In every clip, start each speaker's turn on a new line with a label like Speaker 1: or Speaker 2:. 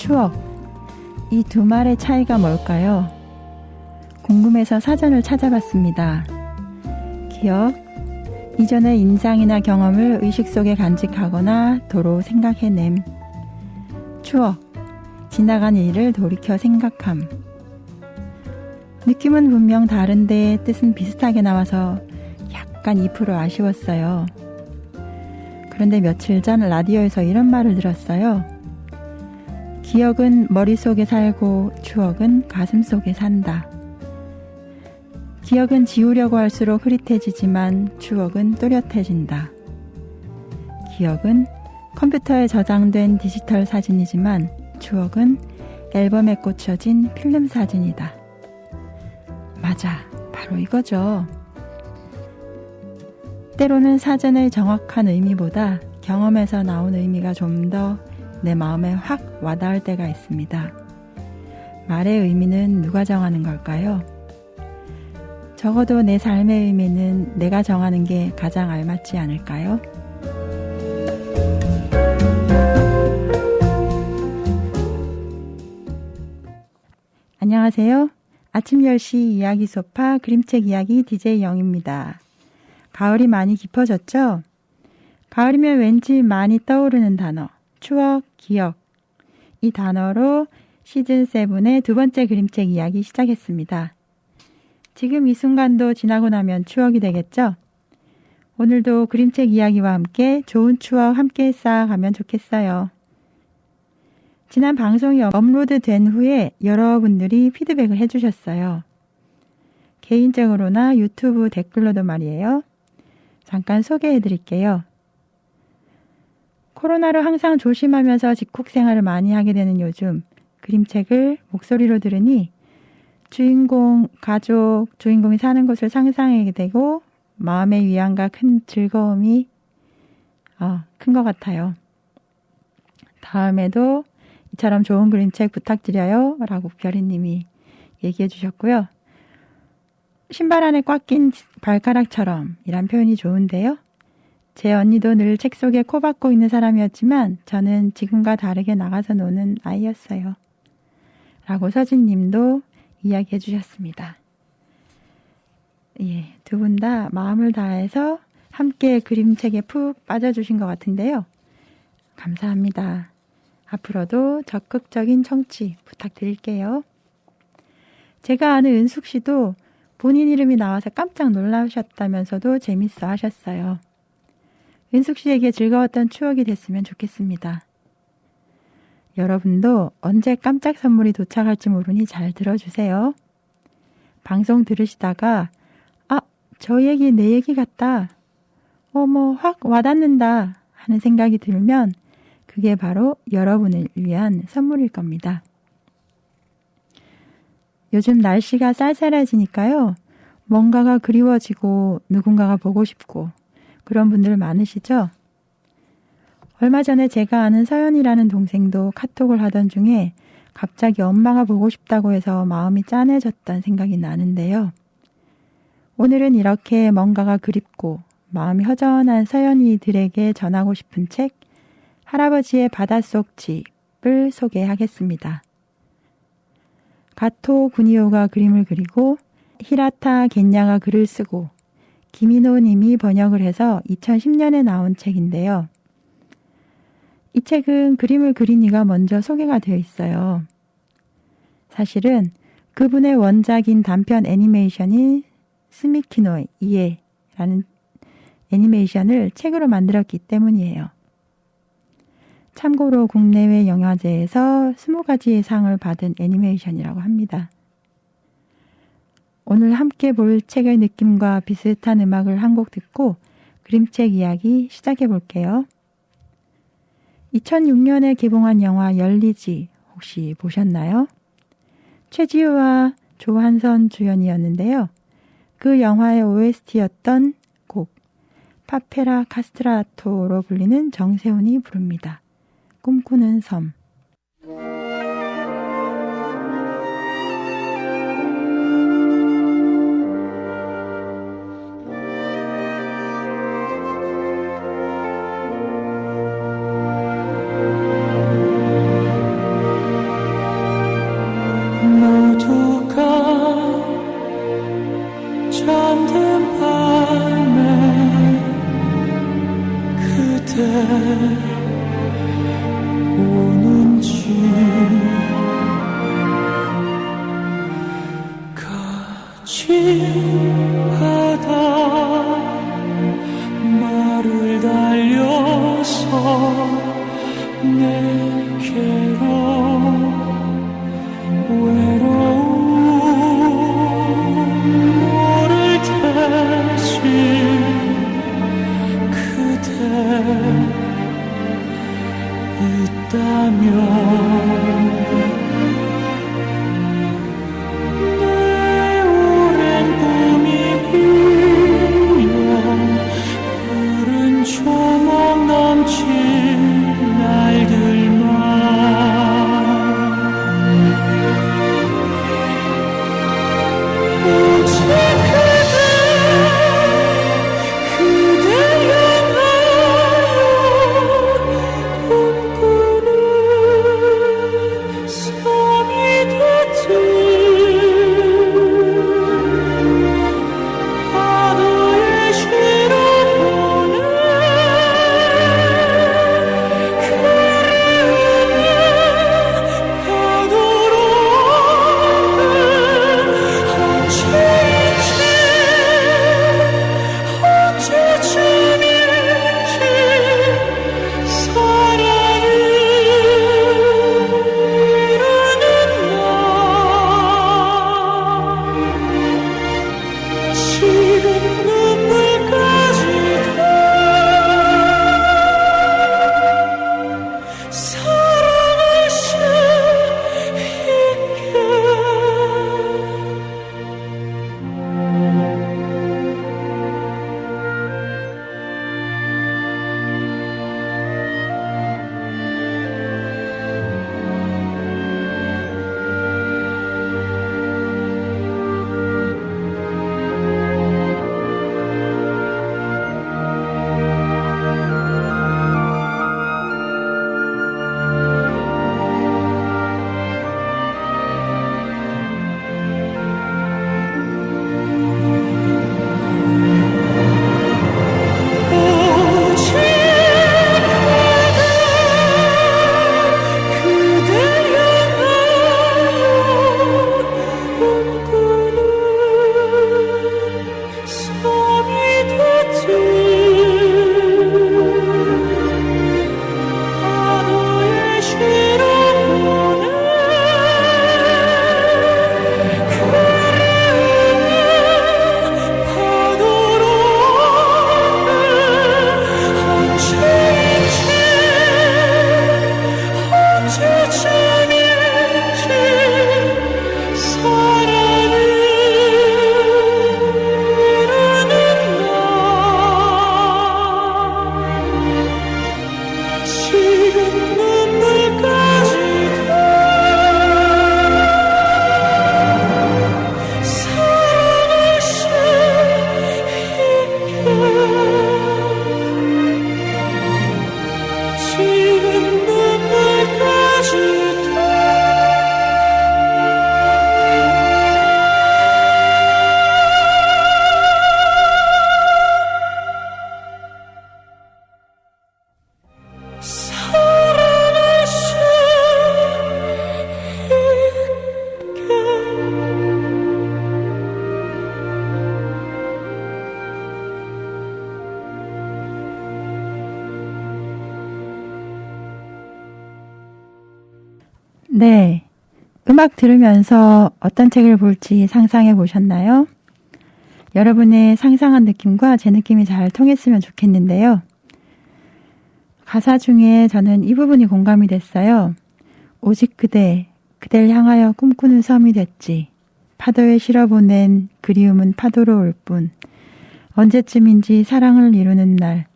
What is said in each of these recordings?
Speaker 1: 추억. 이 두 말의 차이가 뭘까요? 궁금해서 사전을 찾아봤습니다. 기억, 이전의 인상이나 경험을 의식 속에 간직하거나 도로 생각해냄. 추억, 지나간 일을 돌이켜 생각함. 느낌은 분명 다른데 뜻은 비슷하게 나와서 약간 2% 아쉬웠어요. 그런데 며칠 전 라디오에서 이런 말을 들었어요. 기억은 머릿속에 살고 추억은 가슴속에 산다. 기억은 지우려고 할수록 흐릿해지지만 추억은 또렷해진다. 기억은 컴퓨터에 저장된 디지털 사진이지만 추억은 앨범에 꽂혀진 필름 사진이다. 맞아, 바로 이거죠. 때로는 사전의 정확한 의미보다 경험에서 나온 의미가 좀 더 내 마음에 확 와닿을 때가 있습니다. 말의 의미는 누가 정하는 걸까요? 적어도 내 삶의 의미는 내가 정하는 게 가장 알맞지 않을까요? 안녕하세요. 아침 10시 이야기 소파 그림책 이야기 DJ 영입니다. 가을이 많이 깊어졌죠? 가을이면 왠지 많이 떠오르는 단어, 추억, 기억. 이 단어로 시즌7의 두 번째 그림책 이야기 시작했습니다. 지금 이 순간도 지나고 나면 추억이 되겠죠? 오늘도 그림책 이야기와 함께 좋은 추억 함께 쌓아가면 좋겠어요. 지난 방송이 업로드된 후에 여러분들이 피드백을 해주셨어요. 개인적으로나 유튜브 댓글로도 말이에요. 잠깐 소개해드릴게요. 코로나로 항상 조심하면서 집콕 생활을 많이 하게 되는 요즘 그림책을 목소리로 들으니 주인공, 가족, 주인공이 사는 곳을 상상하게 되고 마음의 위안과 큰 즐거움이 큰 것 같아요. 다음에도 이처럼 좋은 그림책 부탁드려요 라고 별이님이 얘기해 주셨고요. 신발 안에 꽉 낀 발가락처럼 이란 표현이 좋은데요. 제 언니도 늘 책 속에 코 박고 있는 사람이었지만 저는 지금과 다르게 나가서 노는 아이였어요. 라고 서진님도 이야기해 주셨습니다. 예, 두 분 다 마음을 다해서 함께 그림책에 푹 빠져주신 것 같은데요. 감사합니다. 앞으로도 적극적인 청취 부탁드릴게요. 제가 아는 은숙 씨도 본인 이름이 나와서 깜짝 놀라셨다면서도 재밌어 하셨어요. 은숙 씨에게 즐거웠던 추억이 됐으면 좋겠습니다. 여러분도 언제 깜짝 선물이 도착할지 모르니 잘 들어주세요. 방송 들으시다가 저 얘기 내 얘기 같다. 확 와닿는다 하는 생각이 들면 그게 바로 여러분을 위한 선물일 겁니다. 요즘 날씨가 쌀쌀해지니까요. 뭔가가 그리워지고 누군가가 보고 싶고 그런 분들 많으시죠? 얼마 전에 제가 아는 서연이라는 동생도 카톡을 하던 중에 갑자기 엄마가 보고 싶다고 해서 마음이 짠해졌던 생각이 나는데요. 오늘은 이렇게 뭔가가 그립고 마음이 허전한 서연이들에게 전하고 싶은 책 할아버지의 바닷속 집을 소개하겠습니다. 가토 구니오가 그림을 그리고 히라타 겐야가 글을 쓰고 김인호 님이 번역을 해서 2010년에 나온 책인데요. 이 책은 그림을 그린 이가 먼저 소개가 되어 있어요. 사실은 그분의 원작인 단편 애니메이션인 스미키노 이에라는 애니메이션을 책으로 만들었기 때문이에요. 참고로 국내외 영화제에서 20가지의 상을 받은 애니메이션이라고 합니다. 오늘 함께 볼 책의 느낌과 비슷한 음악을 한 곡 듣고 그림책 이야기 시작해 볼게요. 2006년에 개봉한 영화 열리지 혹시 보셨나요? 최지우와 조한선 주연이었는데요. 그 영화의 OST였던 곡 파페라 카스트라토로 불리는 정세훈이 부릅니다. 꿈꾸는 섬. 네. 음악 들으면서 어떤 책을 볼지 상상해 보셨나요? 여러분의 상상한 느낌과 제 느낌이 잘 통했으면 좋겠는데요. 가사 중에 저는 이 부분이 공감이 됐어요. 오직 그댈 향하여 꿈꾸는 섬이 됐지. 파도에 실어보낸 그리움은 파도로 올 뿐. 언제쯤인지 사랑을 이루는 날,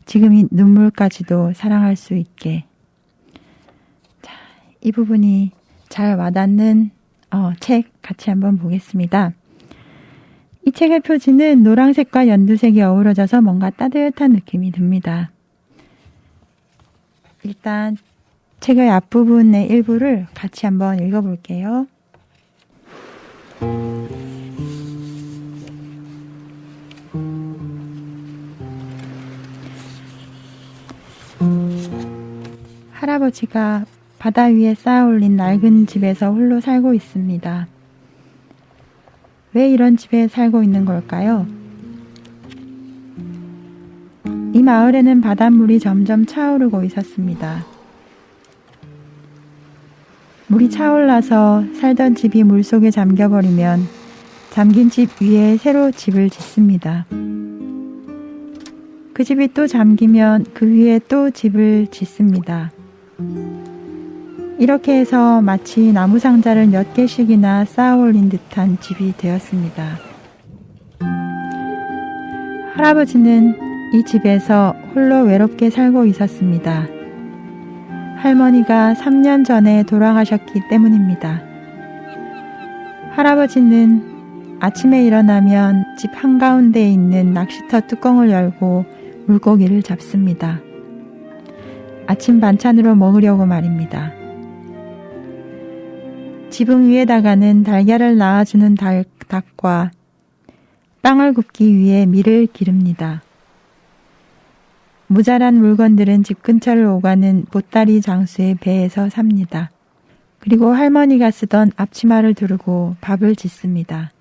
Speaker 1: 지금 이 눈물까지도 사랑할 수 있게. 자, 이 부분이 잘 와닿는 책 같이 한번 보겠습니다. 이 책의 표지는 노란색과 연두색이 어우러져서 뭔가 따뜻한 느낌이 듭니다. 일단 책의 앞부분의 일부를 같이 한번 읽어볼게요. 할아버지가 바다 위에 쌓아올린 낡은 집에서 홀로 살고 있습니다. 왜 이런 집에 살고 있는 걸까요? 이 마을에는 바닷물이 점점 차오르고 있었습니다. 물이 차올라서 살던 집이 물속에 잠겨버리면 잠긴 집 위에 새로 집을 짓습니다. 그 집이 또 잠기면 그 위에 또 집을 짓습니다. 이렇게 해서 마치 나무 상자를 몇 개씩이나 쌓아올린 듯한 집이 되었습니다. 할아버지는 이 집에서 홀로 외롭게 살고 있었습니다. 할머니가 3년 전에 돌아가셨기 때문입니다. 할아버지는 아침에 일어나면 집 한가운데에 있는 낚시터 뚜껑을 열고 물고기를 잡습니다. 아침 반찬으로 먹으려고 말입니다. 지붕 위에다가는 달걀을 낳아주는 닭과 빵을 굽기 위해 밀을 기릅니다. 모자란 물건들은 집 근처를 오가는 보따리 장수의 배에서 삽니다. 그리고 할머니가 쓰던 앞치마를 두르고 밥을 짓습니다.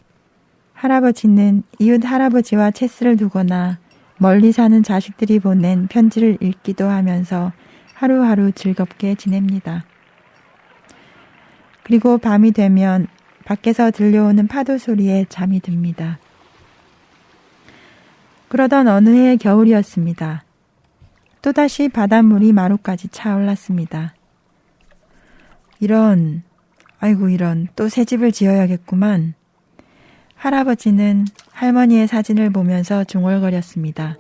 Speaker 1: 할아버지는 이웃 할아버지와 체스를 두거나 멀리 사는 자식들이 보낸 편지를 읽기도 하면서 하루하루 즐겁게 지냅니다. 그리고 밤이 되면 밖에서 들려오는 파도 소리에 잠이 듭니다. 그러던 어느 해의 겨울이었습니다. 또다시 바닷물이 마루까지 차올랐습니다. 이런, 또 새 집을 지어야겠구만. 할아버지는 할머니의 사진을 보면서 중얼거렸습니다.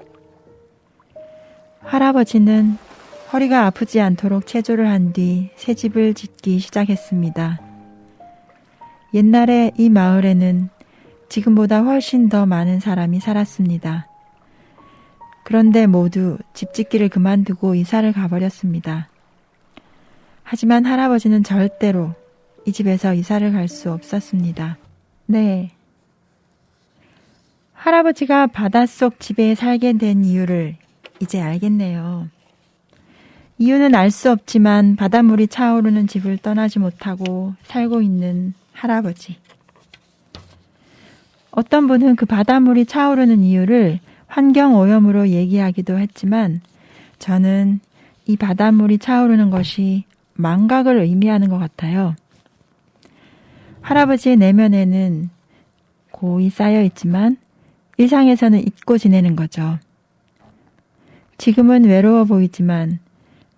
Speaker 1: 할아버지는 허리가 아프지 않도록 체조를 한 뒤 새 집을 짓기 시작했습니다. 옛날에 이 마을에는 지금보다 훨씬 더 많은 사람이 살았습니다. 그런데 모두 집 짓기를 그만두고 이사를 가버렸습니다. 하지만 할아버지는 절대로 이 집에서 이사를 갈 수 없었습니다. 네. 할아버지가 바닷속 집에 살게 된 이유를 이제 알겠네요. 이유는 알 수 없지만 바닷물이 차오르는 집을 떠나지 못하고 살고 있는 할아버지. 어떤 분은 그 바닷물이 차오르는 이유를 환경오염으로 얘기하기도 했지만 저는 이 바닷물이 차오르는 것이 망각을 의미하는 것 같아요. 할아버지의 내면에는 고이 쌓여 있지만 일상에서는 잊고 지내는 거죠. 지금은 외로워 보이지만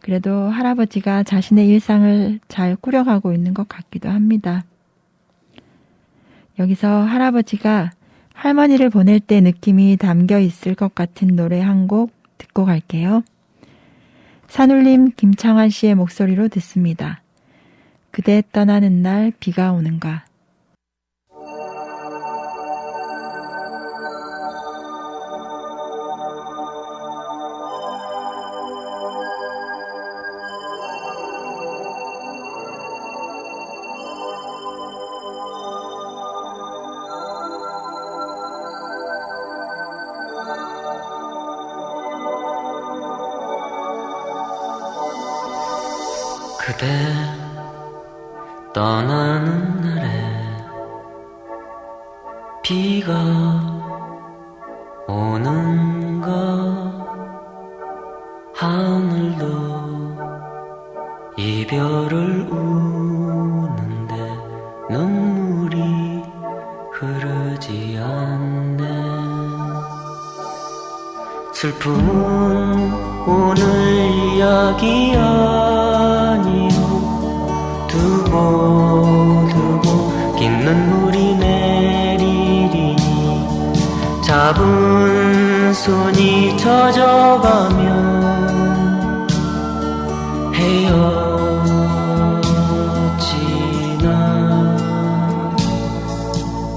Speaker 1: 그래도 할아버지가 자신의 일상을 잘 꾸려가고 있는 것 같기도 합니다. 여기서 할아버지가 할머니를 보낼 때 느낌이 담겨 있을 것 같은 노래 한 곡 듣고 갈게요. 산울림 김창완 씨의 목소리로 듣습니다. 그대 떠나는 날 비가 오는가.
Speaker 2: 그대 떠나는 날에 비가 오는가. 하늘도 이별을 슬픔은 오늘 이야기 아니요. 두고 긴 눈물이 내리리니 잡은 손이 젖어가면 헤어지나.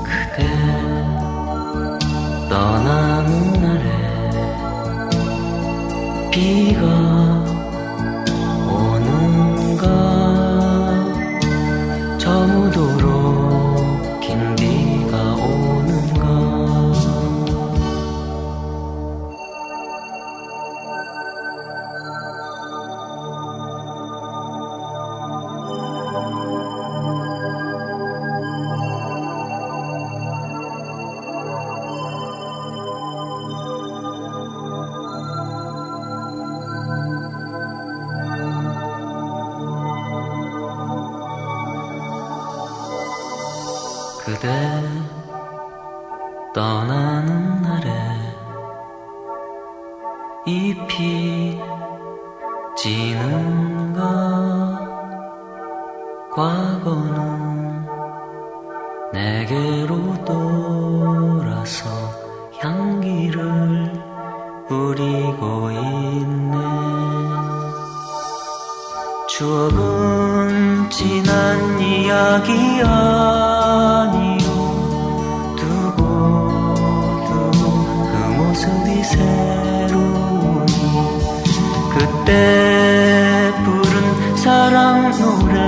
Speaker 2: 그대 떠나는 날에 비가 오는가. 저무도록 긴 비가 오는가. 그대 떠나는 날에 잎이 지는가. 과거는 내게로 돌아서 향기를 뿌리고 있네. 추억은 지난 이야기 아니요. 두고 그 모습이 새로우니 그때 부른 사랑 노래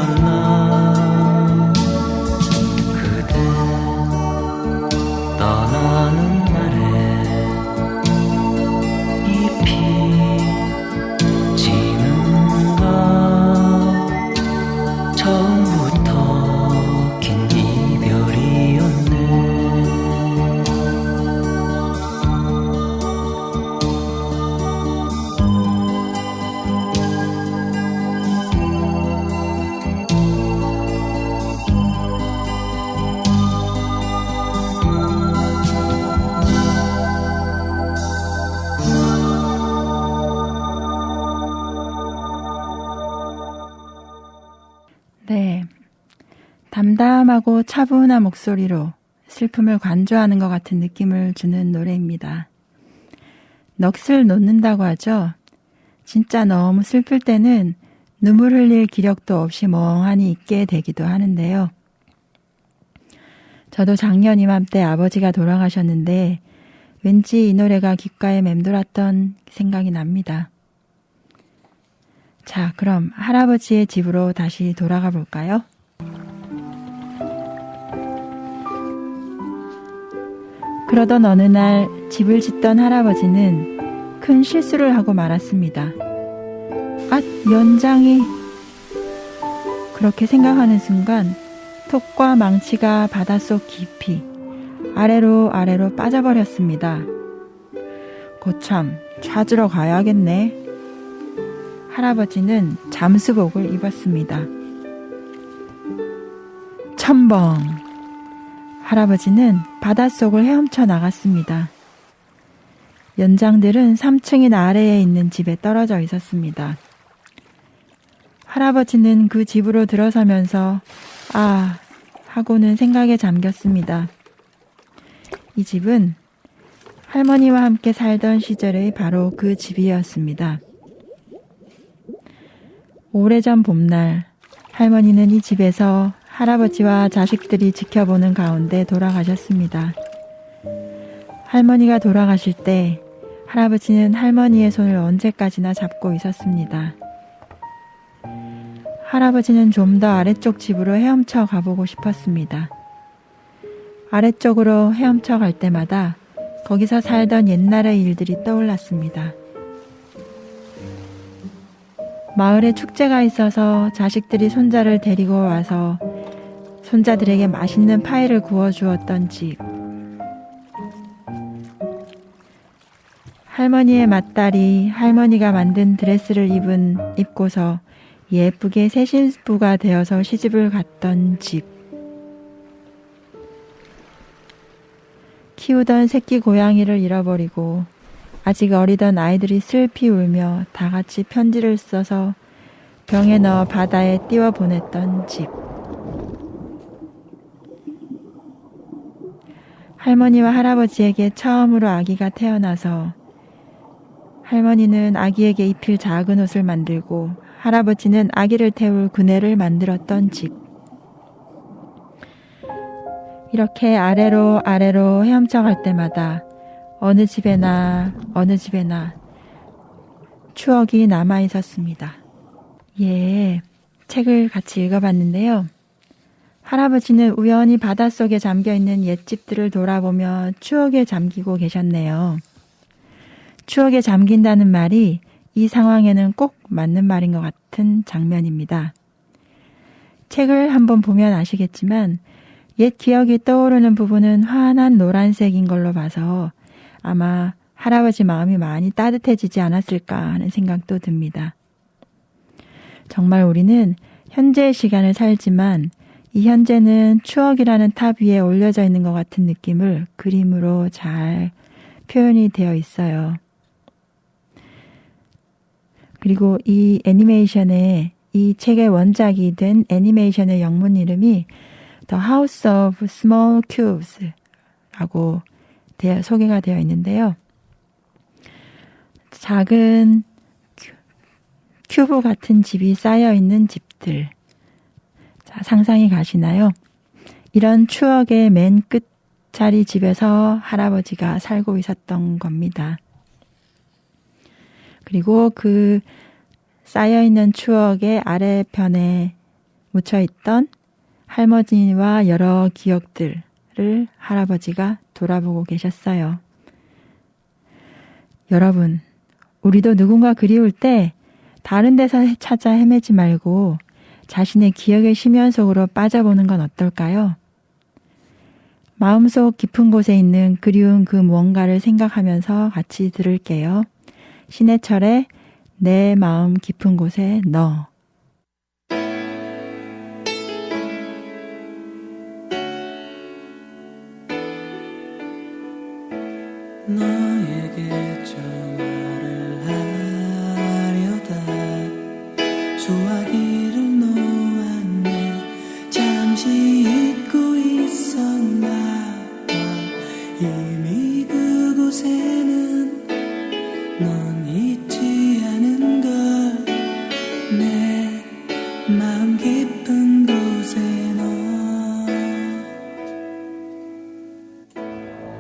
Speaker 2: 이별이었나. 그대 떠나는 날에 잎이 지는가. 처음부터 긴 이별이었네.
Speaker 1: 네. 담담하고 차분한 목소리로 슬픔을 관조하는 것 같은 느낌을 주는 노래입니다. 넋을 놓는다고 하죠. 진짜 너무 슬플 때는 눈물 흘릴 기력도 없이 멍하니 있게 되기도 하는데요. 저도 작년 이맘때 아버지가 돌아가셨는데 왠지 이 노래가 귓가에 맴돌았던 생각이 납니다. 자, 그럼 할아버지의 집으로 다시 돌아가 볼까요? 그러던 어느 날 집을 짓던 할아버지는 큰 실수를 하고 말았습니다. 아, 연장이... 그렇게 생각하는 순간 톡과 망치가 바닷속 깊이 아래로 빠져버렸습니다. 거참, 찾으러 가야겠네. 할아버지는 잠수복을 입었습니다. 첨벙! 할아버지는 바닷속을 헤엄쳐 나갔습니다. 연장들은 3층인 아래에 있는 집에 떨어져 있었습니다. 할아버지는 그 집으로 들어서면서 아 하고는 생각에 잠겼습니다. 이 집은 할머니와 함께 살던 시절의 바로 그 집이었습니다. 오래전 봄날 할머니는 이 집에서 할아버지와 자식들이 지켜보는 가운데 돌아가셨습니다. 할머니가 돌아가실 때 할아버지는 할머니의 손을 언제까지나 잡고 있었습니다. 할아버지는 좀 더 아래쪽 집으로 헤엄쳐 가보고 싶었습니다. 아래쪽으로 헤엄쳐 갈 때마다 거기서 살던 옛날의 일들이 떠올랐습니다. 마을에 축제가 있어서 자식들이 손자를 데리고 와서 손자들에게 맛있는 파이를 구워주었던 집. 할머니의 맏딸이 할머니가 만든 드레스를 입고서 예쁘게 새 신부가 되어서 시집을 갔던 집. 키우던 새끼 고양이를 잃어버리고 아직 어리던 아이들이 슬피 울며 다 같이 편지를 써서 병에 넣어 바다에 띄워 보냈던 집. 할머니와 할아버지에게 처음으로 아기가 태어나서 할머니는 아기에게 입힐 작은 옷을 만들고 할아버지는 아기를 태울 그네를 만들었던 집. 이렇게 아래로 아래로 헤엄쳐 갈 때마다 어느 집에나 추억이 남아 있었습니다. 예, 책을 같이 읽어봤는데요. 할아버지는 우연히 바닷속에 잠겨있는 옛집들을 돌아보며 추억에 잠기고 계셨네요. 추억에 잠긴다는 말이 이 상황에는 꼭 맞는 말인 것 같은 장면입니다. 책을 한번 보면 아시겠지만 옛 기억이 떠오르는 부분은 환한 노란색인 걸로 봐서 아마 할아버지 마음이 많이 따뜻해지지 않았을까 하는 생각도 듭니다. 정말 우리는 현재의 시간을 살지만 이 현재는 추억이라는 탑 위에 올려져 있는 것 같은 느낌을 그림으로 잘 표현이 되어 있어요. 그리고 이 애니메이션의 이 책의 원작이 된 애니메이션의 영문 이름이 The House of Small Cubes 라고 소개가 되어 있는데요. 작은 큐브 같은 집이 쌓여 있는 집들. 자, 상상이 가시나요? 이런 추억의 맨 끝자리 집에서 할아버지가 살고 있었던 겁니다. 그리고 그 쌓여있는 추억의 아래편에 묻혀있던 할머니와 여러 기억들을 할아버지가 돌아보고 계셨어요. 여러분, 우리도 누군가 그리울 때 다른 데서 찾아 헤매지 말고 자신의 기억의 심연 속으로 빠져보는 건 어떨까요? 마음속 깊은 곳에 있는 그리운 그 무언가를 생각하면서 같이 들을게요. 신해철의 내 마음 깊은 곳에 너.
Speaker 2: 너에게 전화를 하려다 소화기를 놓았네. 잠시 잊고 있었나 봐. 이미 그곳에는 넌 있지 않은 걸. 내 마음 깊은 곳에 너.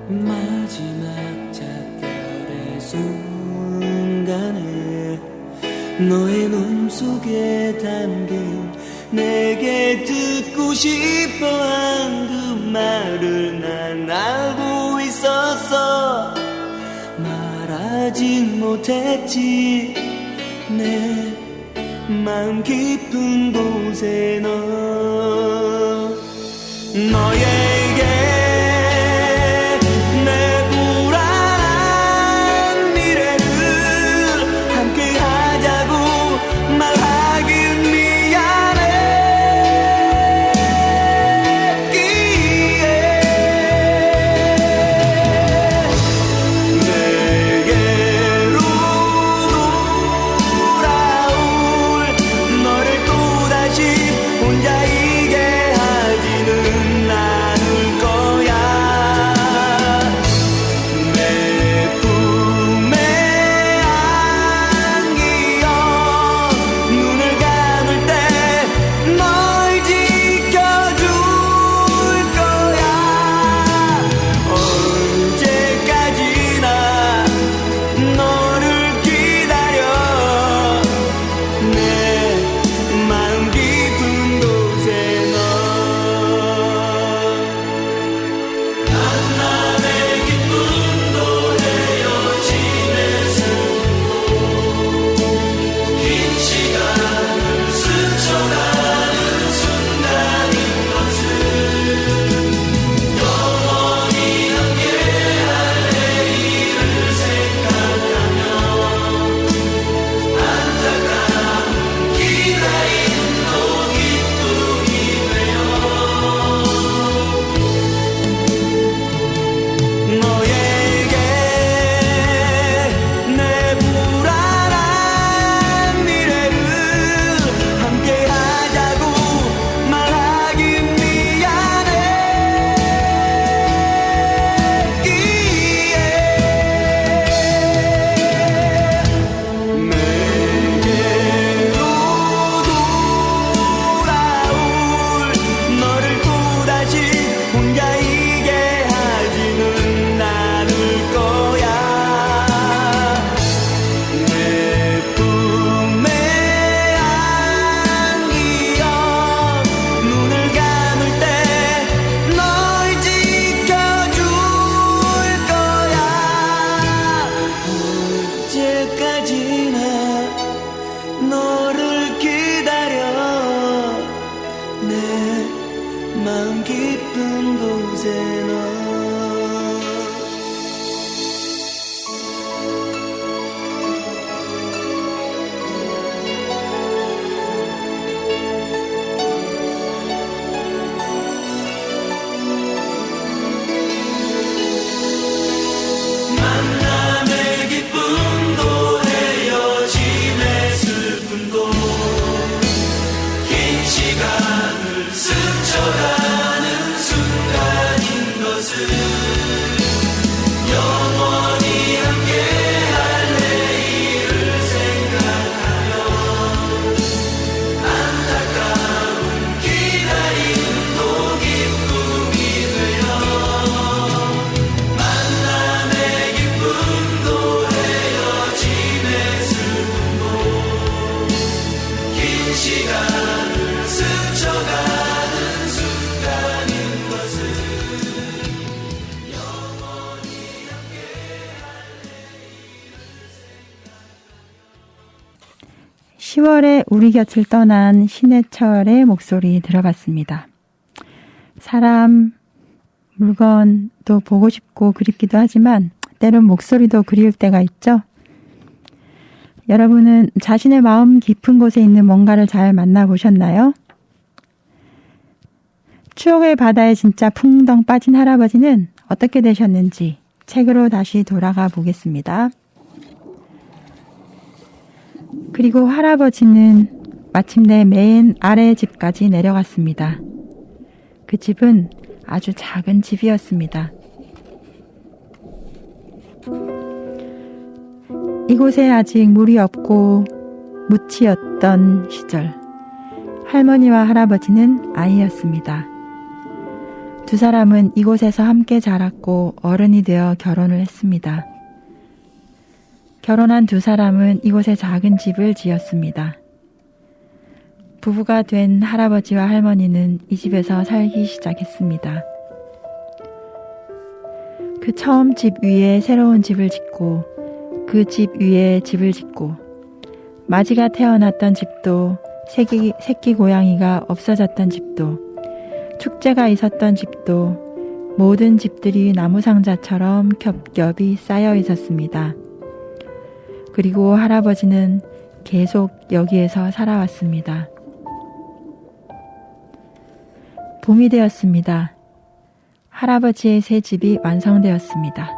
Speaker 2: 마지막 작별의 순간에 너의 눈속에 담긴 내게 듣고 싶어한 그 말을 난 알고 있었어. 말하진 못했지. 내 마음 깊은 곳에 너. 너에게 혼자 이게 하지는 않을 곳에 너 만남의 기쁨도 헤어짐의 슬픔도 긴 시간을 스쳐가는 순간인 것을 영원히 함께할 내일을 생각하며 안타까운 기다림도 기쁨이 되어 만남의 기쁨도 헤어짐의 슬픔도 긴 시간을 스쳐가는 순간인 것을 영원히 함께할 내일을 생각하며
Speaker 1: 10월에 우리 곁을 떠난 신해철의 목소리 들어봤습니다. 사람, 물건 또 보고 싶고 그립기도 하지만 때론 목소리도 그리울 때가 있죠. 여러분은 자신의 마음 깊은 곳에 있는 뭔가를 잘 만나보셨나요? 추억의 바다에 진짜 풍덩 빠진 할아버지는 어떻게 되셨는지 책으로 다시 돌아가 보겠습니다. 그리고 할아버지는 마침내 맨 아래 집까지 내려갔습니다. 그 집은 아주 작은 집이었습니다. 이곳에 아직 물이 없고 무치였던 시절, 할머니와 할아버지는 아이였습니다. 두 사람은 이곳에서 함께 자랐고 어른이 되어 결혼을 했습니다. 결혼한 두 사람은 이곳에 작은 집을 지었습니다. 부부가 된 할아버지와 할머니는 이 집에서 살기 시작했습니다. 그 처음 집 위에 새로운 집을 짓고 그 집 위에 집을 짓고 마지가 태어났던 집도 새끼 고양이가 없어졌던 집도 축제가 있었던 집도 모든 집들이 나무상자처럼 겹겹이 쌓여 있었습니다. 그리고 할아버지는 계속 여기에서 살아왔습니다. 봄이 되었습니다. 할아버지의 새 집이 완성되었습니다.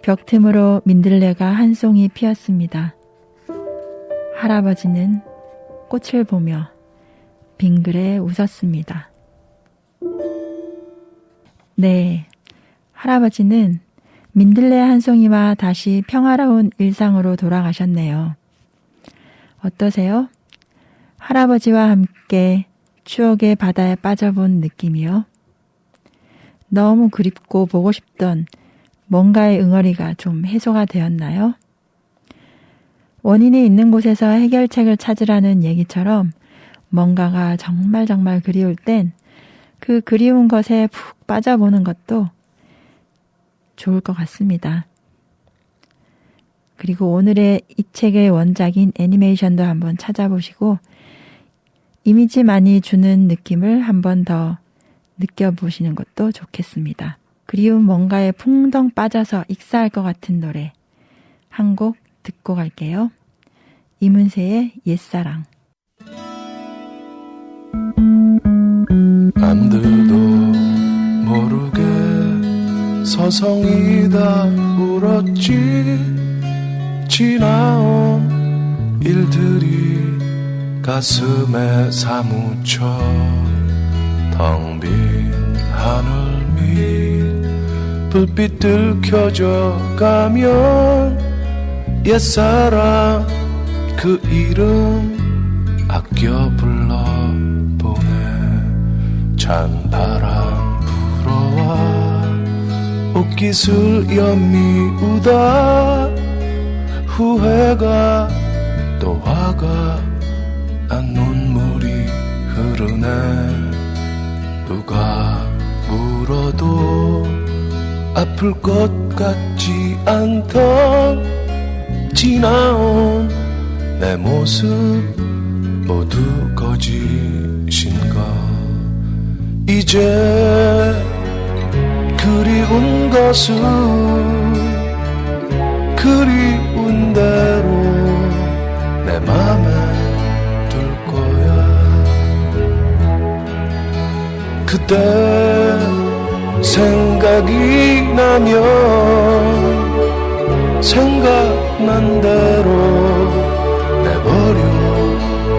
Speaker 1: 벽 틈으로 민들레가 한 송이 피었습니다. 할아버지는 꽃을 보며 빙그레 웃었습니다. 네, 할아버지는 민들레 한 송이와 다시 평화로운 일상으로 돌아가셨네요. 어떠세요? 할아버지와 함께 추억의 바다에 빠져본 느낌이요. 너무 그립고 보고 싶던 뭔가의 응어리가 좀 해소가 되었나요? 원인이 있는 곳에서 해결책을 찾으라는 얘기처럼 뭔가가 정말 그리울 땐 그 그리운 것에 푹 빠져보는 것도 좋을 것 같습니다. 그리고 오늘의 이 책의 원작인 애니메이션도 한번 찾아보시고 이미지만이 주는 느낌을 한번 더 느껴보시는 것도 좋겠습니다. 그리운 뭔가에 풍덩 빠져서 익사할 것 같은 노래 한 곡 듣고 갈게요. 이문세의 옛사랑.
Speaker 3: 남들도 모르게 서성이다 울었지. 지나온 일들이 가슴에 사무쳐 텅 빈 하늘 밑 불빛들 켜져 가면 옛사랑 그 이름 아껴 불러보네. 찬바람 불어와 옷깃을 연미우다 후회가 또 화가 난 눈물이 흐르네. 누가 물어도 아플 것 같지 않던 지나온 내 모습 모두 거짓인가. 이제 그리운 것은 그리운 대로 내 맘에 둘 거야. 그때 생각이 나면 생각난 대로 내버려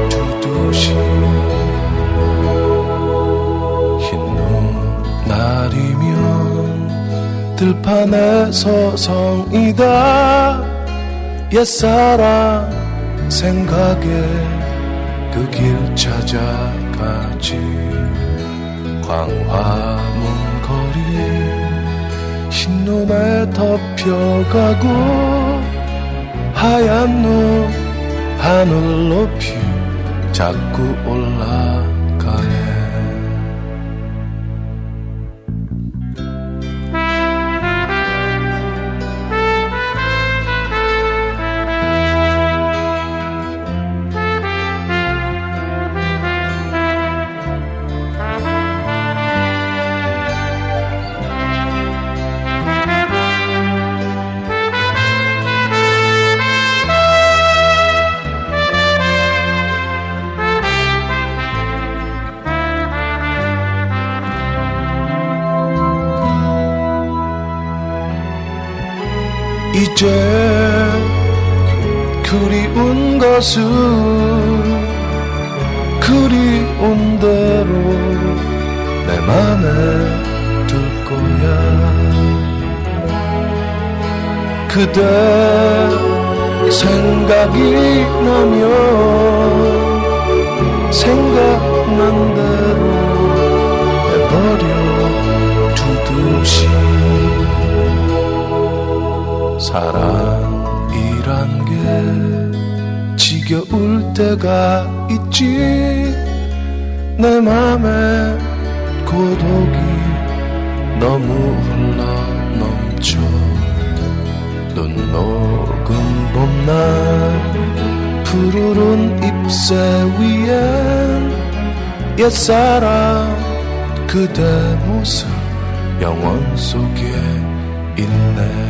Speaker 3: 두듯이 날이면 들판에 서성이다 옛사랑 생각에 그 길 찾아가지. 광화문 거리 흰눈에 덮여가고 하얀 눈 하늘 높이 자꾸 올라가네. 이제 그리운 것은 그리운 대로 내 맘에 둘 거야. 그대 생각이 나면 생각난 대로 내버려 두듯이 사랑이란 게 지겨울 때가 있지. 내 맘에 고독이 너무 흘러넘쳐. 눈 녹은 봄날 푸르른 잎새 위엔 옛사랑 그대 모습 영원 속에 있네.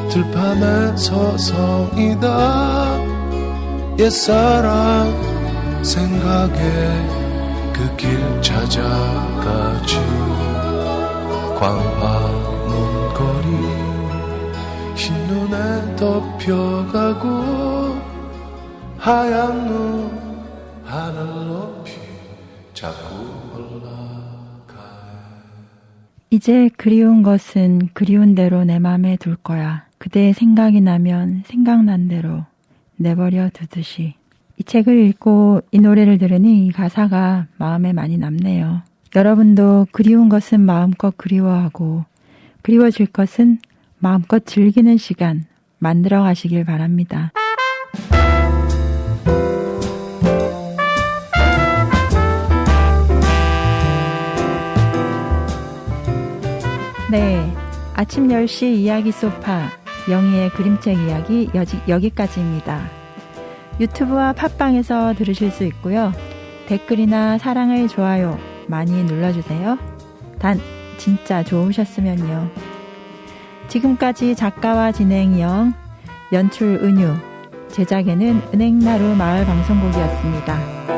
Speaker 3: 들판에 서성이다 옛사랑 생각에 그 길 찾아가지. 광화문 거리 흰눈에 덮여가고 하얀 눈 하늘 높이 자꾸 올라가네.
Speaker 1: 이제 그리운 것은 그리운 대로 내 맘에 둘 거야. 그대의 생각이 나면 생각난 대로 내버려 두듯이. 이 책을 읽고 이 노래를 들으니 이 가사가 마음에 많이 남네요. 여러분도 그리운 것은 마음껏 그리워하고 그리워질 것은 마음껏 즐기는 시간 만들어 가시길 바랍니다. 네, 아침 10시 이야기 소파 영희의 그림책 이야기 여기까지입니다. 유튜브와 팟빵에서 들으실 수 있고요. 댓글이나 사랑을 좋아요 많이 눌러주세요. 단 진짜 좋으셨으면요. 지금까지 작가와 진행형, 연출 은유, 제작에는 은행나루 마을방송국이었습니다.